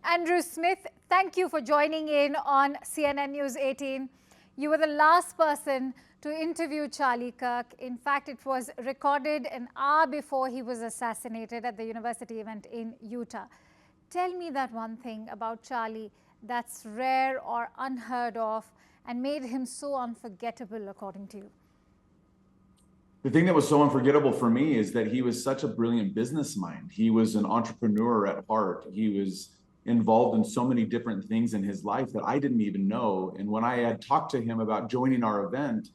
Andrew Smith, thank you for joining in on CNN News 18. You were the last person to interview Charlie Kirk. In fact, it was recorded an hour before he was assassinated at the university event in Utah. Tell me that one thing about Charlie that's rare or unheard of and made him so unforgettable, according to you. The thing that was so unforgettable for me is that he was such a brilliant business mind. He was an entrepreneur at heart. He was involved in so many different things in his life that I didn't even know. And when I had talked to him about joining our event,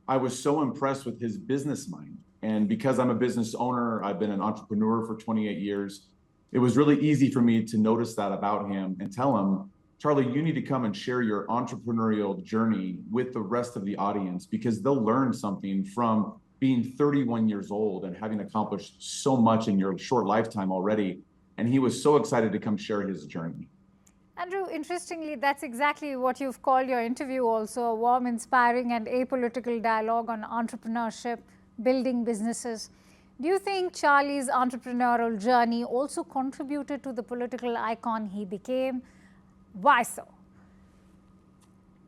I was so impressed with his business mind. And because I'm a business owner, I've been an entrepreneur for 28 years. It was really easy for me to notice that about him and tell him, Charlie, you need to come and share your entrepreneurial journey with the rest of the audience, because they'll learn something from being 31 years old and having accomplished so much in your short lifetime already. And he was so excited to come share his journey. Andrew, interestingly, that's exactly what you've called your interview also, a warm, inspiring and apolitical dialogue on entrepreneurship, building businesses. Do you think Charlie's entrepreneurial journey also contributed to the political icon he became? Why so?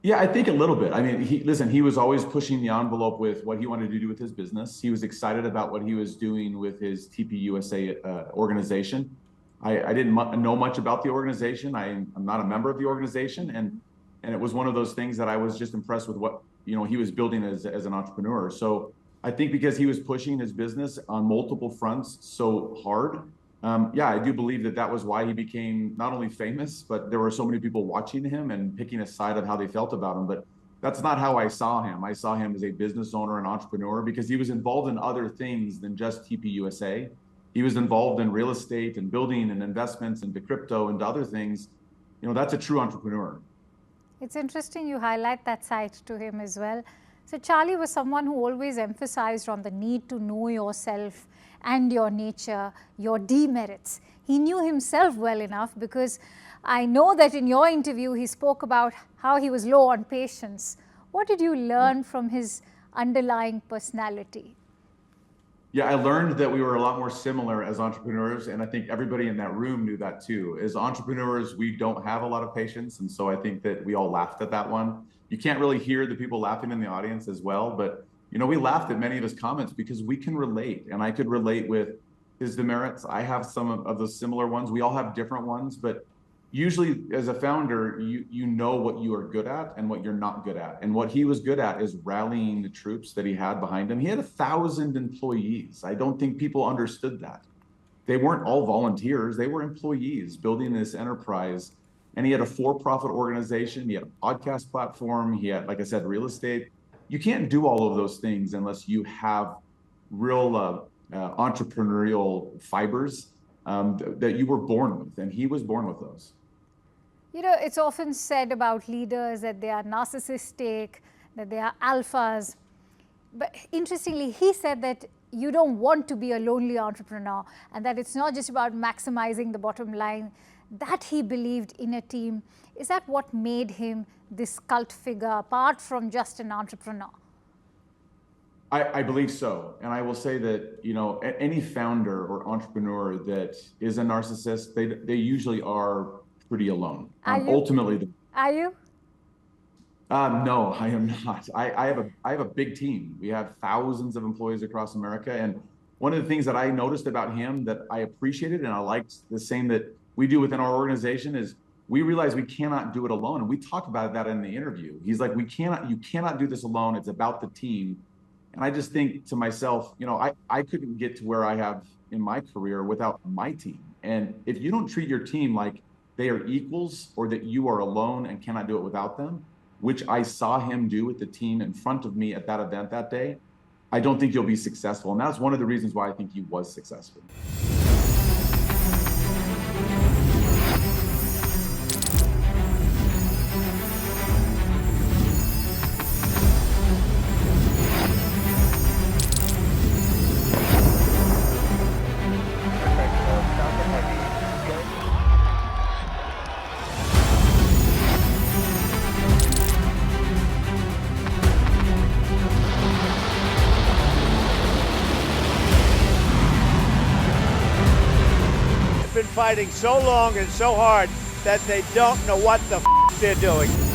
Yeah, I think a little bit. I mean, he was always pushing the envelope with what he wanted to do with his business. He was excited about what he was doing with his TPUSA organization. I didn't know much about the organization. I'm not a member of the organization. And it was one of those things that I was just impressed with what, he was building as an entrepreneur. So I think because he was pushing his business on multiple fronts so hard, I do believe that was why he became not only famous, but there were so many people watching him and picking a side of how they felt about him. But that's not how I saw him. I saw him as a business owner and entrepreneur because he was involved in other things than just TPUSA. He was involved in real estate and building and investments into crypto and other things. That's a true entrepreneur. It's interesting you highlight that side to him as well. So Charlie was someone who always emphasized on the need to know yourself and your nature, your demerits. He knew himself well enough, because I know that in your interview he spoke about how he was low on patience. What did you learn from his underlying personality? Yeah, I learned that we were a lot more similar as entrepreneurs, and I think everybody in that room knew that too. As entrepreneurs, we don't have a lot of patience, and so I think that we all laughed at that one. You can't really hear the people laughing in the audience as well, but we laughed at many of his comments because we can relate, and I could relate with his demerits. I have some of those similar ones. We all have different ones, but usually as a founder, you know what you are good at and what you're not good at. And what he was good at is rallying the troops that he had behind him. He had 1,000 employees. I don't think people understood that. They weren't all volunteers. They were employees building this enterprise. And he had a for-profit organization. He had a podcast platform. He had, like I said, real estate. You can't do all of those things unless you have real entrepreneurial fibers that you were born with. And he was born with those. It's often said about leaders that they are narcissistic, that they are alphas. But interestingly, he said that you don't want to be a lonely entrepreneur, and that it's not just about maximizing the bottom line, that he believed in a team. Is that what made him this cult figure, apart from just an entrepreneur? I believe so. And I will say that, any founder or entrepreneur that is a narcissist, they usually are pretty alone. Ultimately. Are you? No, I am not. I have a big team. We have thousands of employees across America. And one of the things that I noticed about him that I appreciated and I liked, the same that we do within our organization, is we realize we cannot do it alone. And we talked about that in the interview. He's like, you cannot do this alone. It's about the team. And I just think to myself, I couldn't get to where I have in my career without my team. And if you don't treat your team like they are equals, or that you are alone and cannot do it without them, which I saw him do with the team in front of me at that event that day, I don't think you'll be successful. And that's one of the reasons why I think he was successful. Fighting so long and so hard that they don't know what the f they're doing.